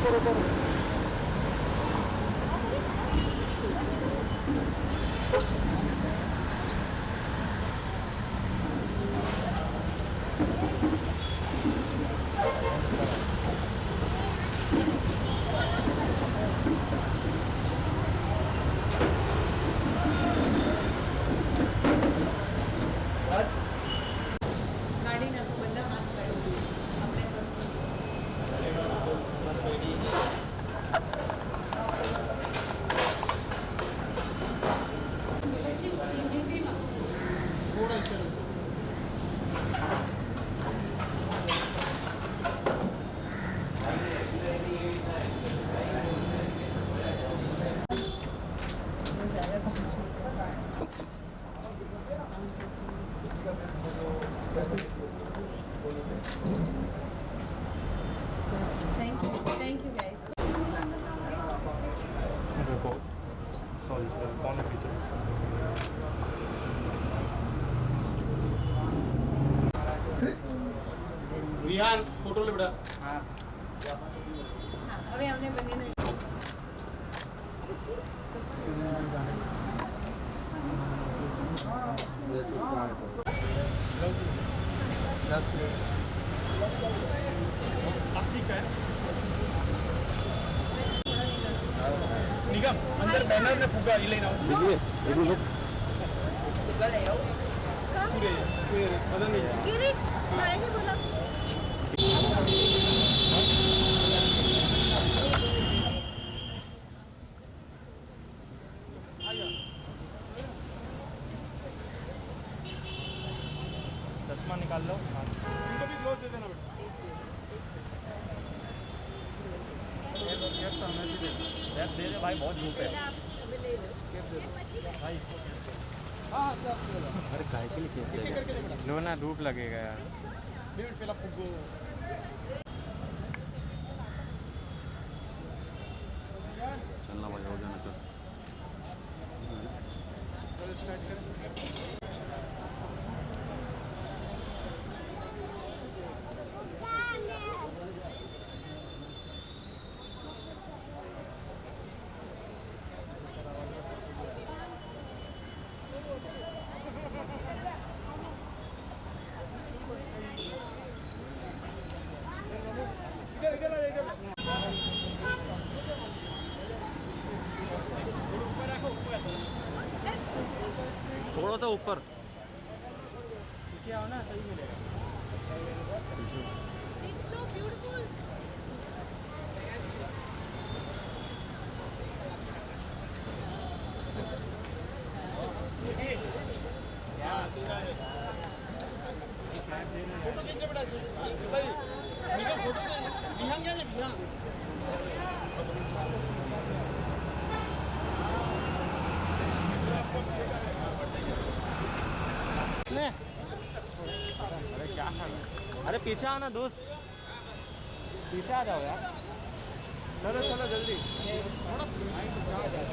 गाड़ी ना तो बंदा मास्क पहनो अपने थोड़ा इसे ज़्यादा conscious thank you guys sorry कौन है पीछे? विहान फोटो ले बेटा हाँ अभी हमने बनी नहीं प्लास्टिक का है निगम अंदर बैनर में फुगा ये लेना पूरे बदल नहीं गिरिश मैंने बोला चश्मा निकाल लो। इनको भी ग्लोव दे देना बेटा दे दे भाई, बहुत धूप है भाई। अरे काहे के लिए केस लो ना, धूप लगेगा यार। पहला फुगो चलना भाई, हो जाना चल। इधर आ इधर ऊपर रखो ऊपर थोड़ा तो ऊपर पीछे आओ ना, सही मिलेगा। It's so beautiful. फोटो खींचना बेटा भाई, निकल फोटो विहान क्या है विहान अरे क्या कर रहे? अरे पीछे आओ ना दोस्त, पीछे आ जाओ यार। चलो चलो जल्दी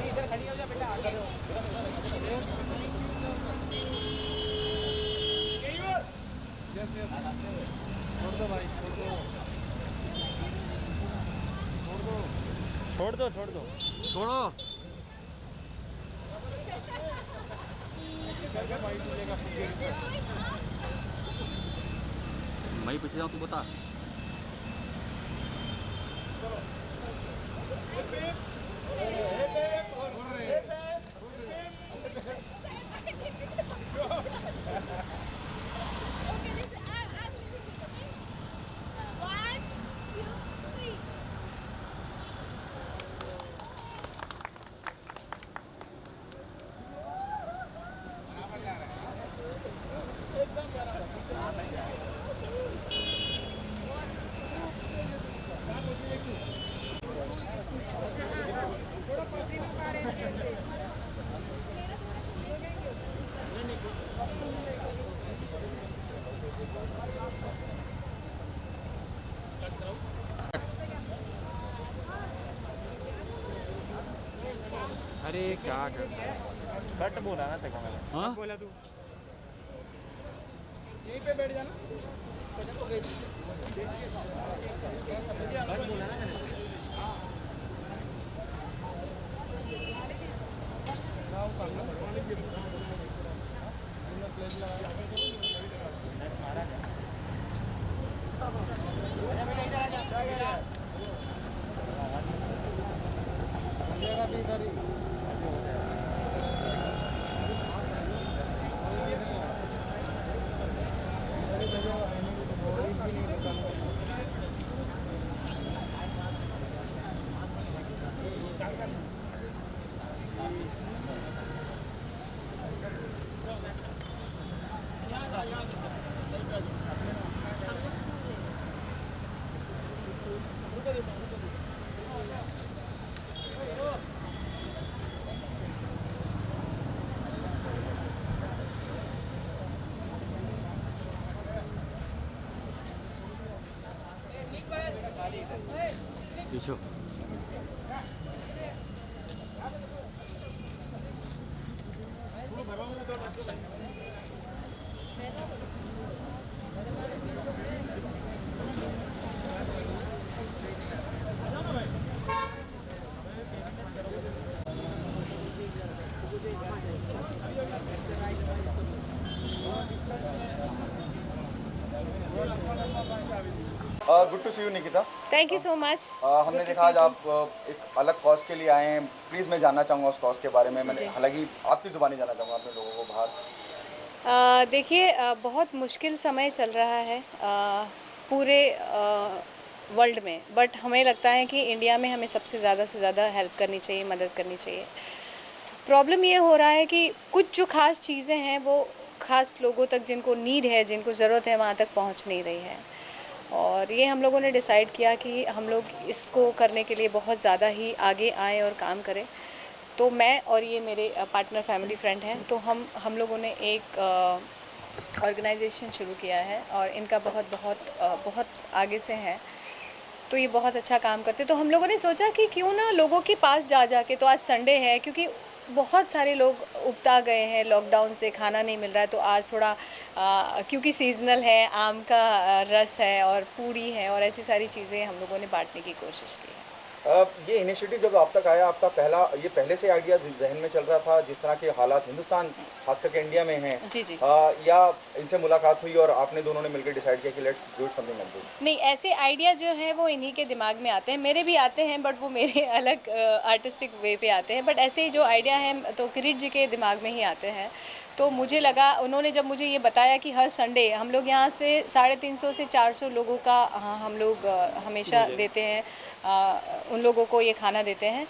इधर खड़ी हो जा बेटा, आ जाओ। छोड़ दो भाई, छोड़ दो छोड़ दो छोड़ दो छोड़ो। मैं पीछे जाऊँ, तू बता। Okay, listen, I'm leaving it, okay? 1, 2, 3. अरे क्या कर कट बोला ना तेरे को मैंने। हाँ बोला तू यहीं पे बैठ जाना। कट बोला ना मैंने। पीछे good to see you Nikita. Thank you so much. हमने देखा आज आप एक अलग कॉज के लिए आए हैं। प्लीज़ मैं जानना चाहूँगा उस कॉज के बारे में। मैंने हालांकि आपकी ज़ुबानी जानना चाहूँगा अपने लोगों को बाहर। देखिए, बहुत मुश्किल समय चल रहा है पूरे वर्ल्ड में, बट हमें लगता है कि इंडिया में हमें सबसे ज़्यादा से ज़्यादा हेल्प करनी चाहिए, मदद करनी चाहिए। प्रॉब्लम ये हो रहा है कि कुछ जो ख़ास चीज़ें हैं वो ख़ास लोगों तक जिनको नीड है, जिनको ज़रूरत है, वहाँ तक पहुँच नहीं रही है। और ये हम लोगों ने डिसाइड किया कि हम लोग इसको करने के लिए बहुत ज़्यादा ही आगे आएँ और काम करें। तो मैं और ये मेरे पार्टनर फैमिली फ्रेंड हैं, तो हम लोगों ने एक ऑर्गेनाइजेशन शुरू किया है और इनका बहुत आगे से है। तो ये बहुत अच्छा काम करते। तो हम लोगों ने सोचा कि क्यों ना लोगों के पास जा के, तो आज संडे है, क्योंकि बहुत सारे लोग उबता गए हैं लॉकडाउन से, खाना नहीं मिल रहा है, तो आज थोड़ा क्योंकि सीजनल है, आम का रस है और पूड़ी है और ऐसी सारी चीज़ें हम लोगों ने बांटने की कोशिश की है। ये इनिशिएटिव जब आप तक आया, आपका पहले से आइडिया जहन में चल रहा था, जिस तरह के हालात हिंदुस्तान खास करके इंडिया में हैं? जी जी। या इनसे मुलाकात हुई और आपने दोनों ने मिलकर डिसाइड किया कि let's do something like this? नहीं, ऐसे आइडिया जो हैं वो इन्हीं के दिमाग में आते हैं, मेरे भी आते हैं, बट वो मेरे अलग आर्टिस्टिक वे पे आते हैं। बट ऐसे ही जो आइडिया हैं तो किरीट जी के दिमाग में ही आते हैं। तो मुझे लगा, उन्होंने जब मुझे ये बताया कि हर संडे हम लोग यहाँ से 350 से 400 लोगों का हम लोग हमेशा देते हैं, उन लोगों को ये खाना देते हैं।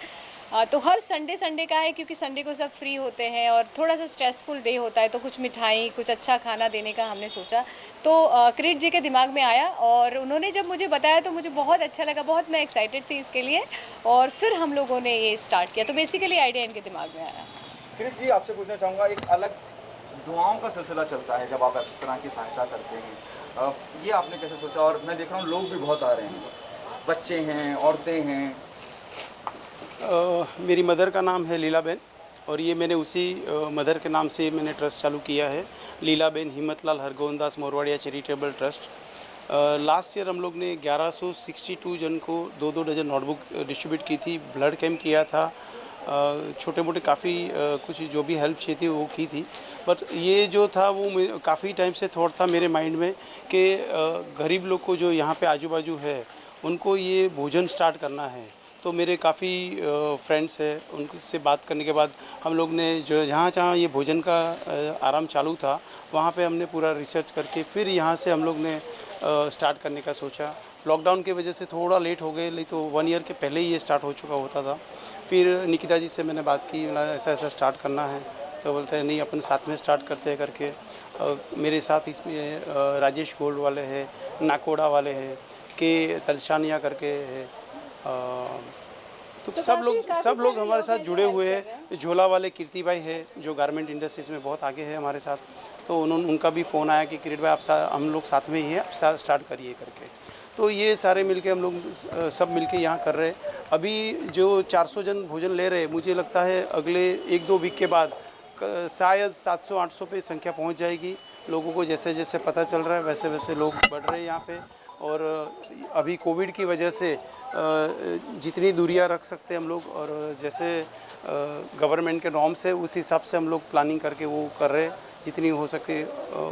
तो हर संडे का है, क्योंकि संडे को सब फ्री होते हैं और थोड़ा सा स्ट्रेसफुल डे होता है, तो कुछ मिठाई, कुछ अच्छा खाना देने का हमने सोचा। तो किरीट जी के दिमाग में आया और उन्होंने जब मुझे बताया तो मुझे बहुत अच्छा लगा, बहुत मैं एक्साइटेड थी इसके लिए, और फिर हम लोगों ने ये स्टार्ट किया। तो बेसिकली आइडिया इनके दिमाग में आया। किरीट जी, आपसे पूछना चाहूँगा, एक अलग दुआओं का सिलसिला चलता है जब आप इस तरह की सहायता करते हैं, ये आपने कैसे सोचा? और मैं देख रहा हूँ लोग भी बहुत आ रहे हैं, बच्चे हैं, औरतें हैं। मेरी मदर का नाम है लीलाबेन और ये मैंने उसी मदर के नाम से मैंने ट्रस्ट चालू किया है, Lilaben Himmatlal Hargovindas Morwadia charitable trust. Last year हम लोग ने 1162 जन को 2-2 डजन नोटबुक डिस्ट्रीब्यूट की थी, ब्लड कैंप किया था, छोटे मोटे काफ़ी कुछ जो भी हेल्प चाहिए थी वो की थी। बट ये जो था वो काफ़ी टाइम से थॉट था मेरे माइंड में कि गरीब लोग को जो यहाँ पे आजू बाजू है उनको ये भोजन स्टार्ट करना है। तो मेरे काफ़ी फ्रेंड्स हैं, उनसे बात करने के बाद हम लोग ने जो जहाँ ये भोजन का आराम चालू था वहाँ पे हमने पूरा रिसर्च करके फिर यहाँ से हम लोग ने स्टार्ट करने का सोचा। लॉकडाउन की वजह से थोड़ा लेट हो गए, नहीं तो 1 ईयर के पहले ही ये स्टार्ट हो चुका होता था। फिर निकिता जी से मैंने बात की, ऐसा ऐसा स्टार्ट करना है, तो बोलते हैं नहीं अपन साथ में स्टार्ट करते हैं करके। मेरे साथ इसमें राजेश गोल्ड वाले हैं, नाकोड़ा वाले हैं, के तलशानिया करके है, तो सब लोग हमारे साथ जुड़े हुए हैं। झोला वाले कीर्ति भाई है जो गारमेंट इंडस्ट्रीज़ में बहुत आगे है हमारे साथ, तो उनका भी फ़ोन आया कि किरीट भाई आप हम लोग साथ में ही हैं, आप स्टार्ट करिए करके। तो ये सारे मिलके हम लोग सब मिलके यहाँ कर रहे हैं। अभी जो 400 जन भोजन ले रहे हैं, मुझे लगता है अगले 1-2 वीक के बाद शायद 700-800 पे संख्या पहुँच जाएगी। लोगों को जैसे जैसे पता चल रहा है वैसे वैसे लोग बढ़ रहे हैं यहाँ पे, और अभी कोविड की वजह से जितनी दूरियां रख सकते हैं हम लोग, और जैसे गवर्नमेंट के नॉर्म्स है उस हिसाब से हम लोग प्लानिंग करके वो कर रहे हैं, जितनी हो सके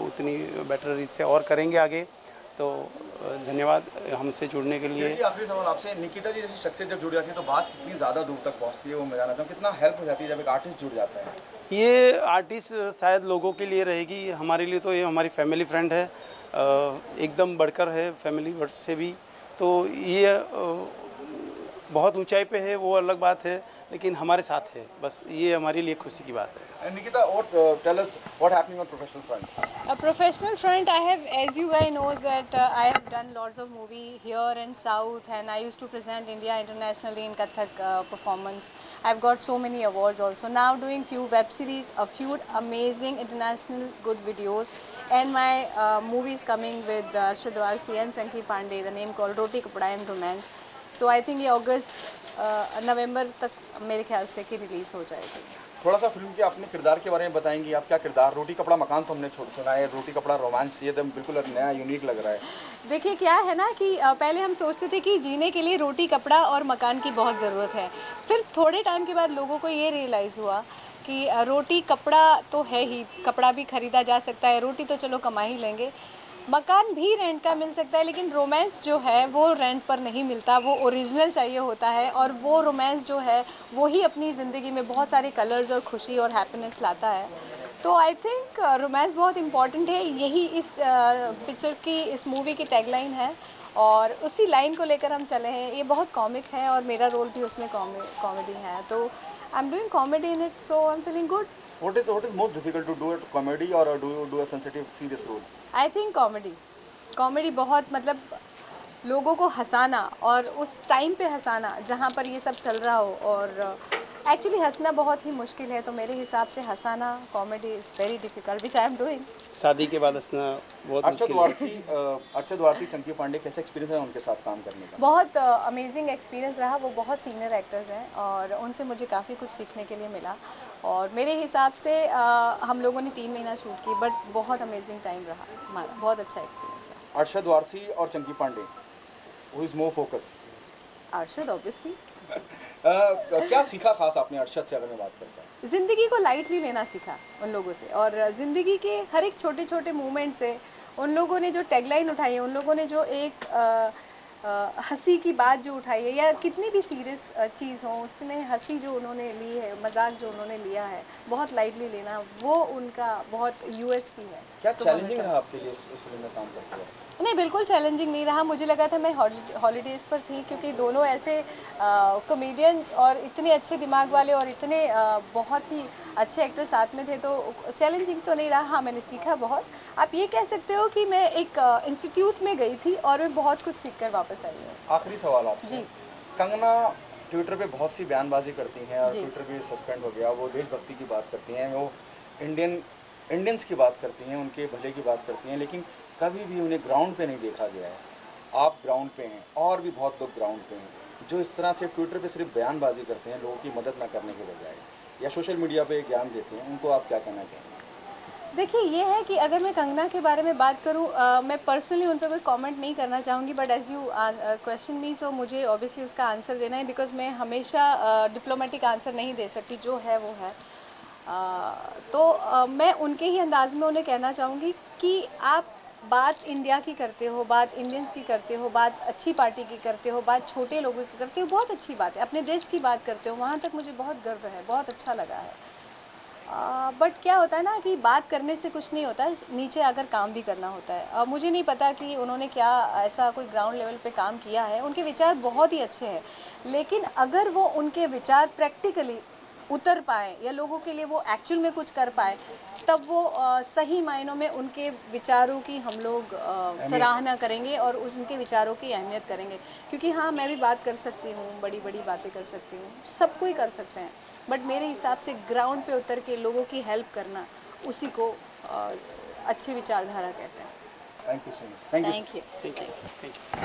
उतनी बेटर रीत से और करेंगे आगे। तो धन्यवाद हमसे जुड़ने के लिए। देखिए, आखिरी सवाल आपसे, निकिता जी जैसी शख्सियत जब जुड़ जाती है तो बात कितनी ज़्यादा दूर तक पहुंचती है, वो मैं जानना चाहूँ, कितना हेल्प हो जाती है जब एक आर्टिस्ट जुड़ जाता है? ये आर्टिस्ट शायद लोगों के लिए रहेगी, हमारे लिए तो ये हमारी फैमिली फ्रेंड है, एकदम बढ़कर है फैमिली वर्ड से भी। तो ये बहुत ऊंचाई पे है वो अलग बात है, लेकिन हमारे साथ है, बस ये हमारे लिए खुशी की बात है। And Nikita, tell us what happening on professional front? A professional front, I have, as you guys knows that I have done lots of movie here in South, and I used to present India internationally in Kathak performance. I've got so many awards also. Now doing few web series, a few amazing international good videos, and my movie is coming with Arshad Warsi and Chunky Pandey, the name called Roti Kapda and Romance. So I think ये अगस्त नवंबर तक मेरे ख्याल से कि release हो जाएगी। थोड़ा सा फिल्म के अपने किरदार के बारे में बताएंगी, आप क्या किरदार? रोटी कपड़ा मकान तो हमने सुना है, रोटी कपड़ा रोमांस, ये एकदम बिल्कुल नया यूनिक लग रहा है। देखिए क्या है ना कि पहले हम सोचते थे कि जीने के लिए रोटी कपड़ा और मकान की बहुत ज़रूरत है, फिर थोड़े टाइम के बाद लोगों को ये रियलाइज़ हुआ कि रोटी कपड़ा तो है ही, कपड़ा भी ख़रीदा जा सकता है, रोटी तो चलो कमा ही लेंगे, मकान भी रेंट का मिल सकता है, लेकिन रोमांस जो है वो रेंट पर नहीं मिलता, वो ओरिजिनल चाहिए होता है, और वो रोमांस जो है वो ही अपनी ज़िंदगी में बहुत सारे कलर्स और खुशी और हैप्पीनेस लाता है। तो आई थिंक रोमांस बहुत इम्पॉर्टेंट है, यही इस पिक्चर की, इस मूवी की टैगलाइन है, और उसी लाइन को लेकर हम चले हैं। ये बहुत कॉमिक है और मेरा रोल भी उसमें कॉमेडी है, तो आई am doing comedy in it, so I am feeling good. What is most difficult to do a comedy or do you do a sensitive serious role? I think comedy बहुत, मतलब लोगों को हंसाना और उस टाइम पे हंसाना जहाँ पर ये सब चल रहा हो, और एक्चुअली हंसना बहुत ही मुश्किल है, तो मेरे हिसाब से हंसाना comedy is very difficult, which I am doing. शादी के बाद हंसना बहुत मुश्किल है। अरशद वारसी, चंकी पांडे, कैसा एक्सपीरियंस है उनके साथ काम करने का? बहुत अमेजिंग एक्सपीरियंस रहा, वो बहुत सीनियर एक्टर्स हैं और उनसे मुझे काफ़ी कुछ सीखने के लिए मिला, और मेरे हिसाब से हम लोगों ने 3 महीना शूट की, बट बहुत अमेजिंग टाइम रहा हमारा, बहुत अच्छा एक्सपीरियंस है। अरशद वारसी और Chunky Pandey, who is more focus? Arshad obviously. क्या सीखा खास आपने अरशद से, अगर मैं बात करता हूँ? ज़िंदगी को लाइटली लेना सीखा उन लोगों से, और ज़िंदगी के हर एक छोटे छोटे मूवमेंट से उन लोगों ने जो टैगलाइन उठाई है, उन लोगों ने जो एक हंसी की बात जो उठाई है, या कितनी भी सीरियस चीज़ हो उसमें हंसी जो उन्होंने ली है, मजाक जो उन्होंने लिया है, बहुत लाइटली लेना, वो उनका बहुत यूएसपी है। क्या चैलेंजिंग रहा आपके लिए इस फिल्म में काम करते हुए? नहीं, बिल्कुल चैलेंजिंग नहीं रहा, मुझे लगा था मैं हॉलीडेज़ पर थी, क्योंकि दोनों ऐसे कॉमेडियंस और इतने अच्छे दिमाग वाले और इतने बहुत ही अच्छे एक्टर साथ में थे, तो चैलेंजिंग तो नहीं रहा। हाँ, मैंने सीखा बहुत। आप ये कह सकते हो कि मैं एक इंस्टीट्यूट में गई थी और मैं बहुत कुछ सीख कर वापस आई हूँ। आखिरी सवाल आपसे। जी। कंगना ट्विटर पे बहुत सी बयानबाजी करती हैं और जी। ट्विटर भी सस्पेंड हो गया, वो देशभक्ति की बात करती हैं, वो इंडियंस की बात करती हैं, उनके भले की बात करती हैं, लेकिन कभी भी उन्हें ग्राउंड पे नहीं देखा गया है। आप ग्राउंड पे हैं और भी बहुत लोग ग्राउंड पे हैं, जो इस तरह से ट्विटर पे सिर्फ बयानबाजी करते हैं, लोगों की मदद ना करने के बजाय, या सोशल मीडिया पे ज्ञान देते हैं, उनको आप क्या कहना चाहेंगे? देखिए, ये है कि अगर मैं कंगना के बारे में बात करूं, मैं पर्सनली उन पर कोई कमेंट नहीं करना चाहूँगी, बट एज़ यू क्वेश्चन मी, तो मुझे ऑब्वियसली उसका आंसर देना है, बिकॉज मैं हमेशा डिप्लोमेटिक आंसर नहीं दे सकती, जो है वो है। तो मैं उनके ही अंदाज में उन्हें कहना चाहूँगी कि आप बात इंडिया की करते हो, बात इंडियंस की करते हो, बात अच्छी पार्टी की करते हो, बात छोटे लोगों की करते हो, बहुत अच्छी बात है, अपने देश की बात करते हो, वहाँ तक मुझे बहुत गर्व है, बहुत अच्छा लगा है। बट क्या होता है ना कि बात करने से कुछ नहीं होता है, नीचे आकर काम भी करना होता है। मुझे नहीं पता कि उन्होंने क्या ऐसा कोई ग्राउंड लेवल पे काम किया है, उनके विचार बहुत ही अच्छे हैं, लेकिन अगर वो उनके विचार प्रैक्टिकली उतर पाए या लोगों के लिए वो एक्चुअल में कुछ कर पाए, तब वो सही मायनों में उनके विचारों की हम लोग सराहना करेंगे और उनके विचारों की अहमियत करेंगे। क्योंकि हाँ, मैं भी बात कर सकती हूँ, बड़ी बड़ी बातें कर सकती हूँ, सब कोई कर सकते हैं, बट मेरे हिसाब से ग्राउंड पे उतर के लोगों की हेल्प करना, उसी को अच्छी विचारधारा कहते हैं। Thank you so much. Thank you. Thank you.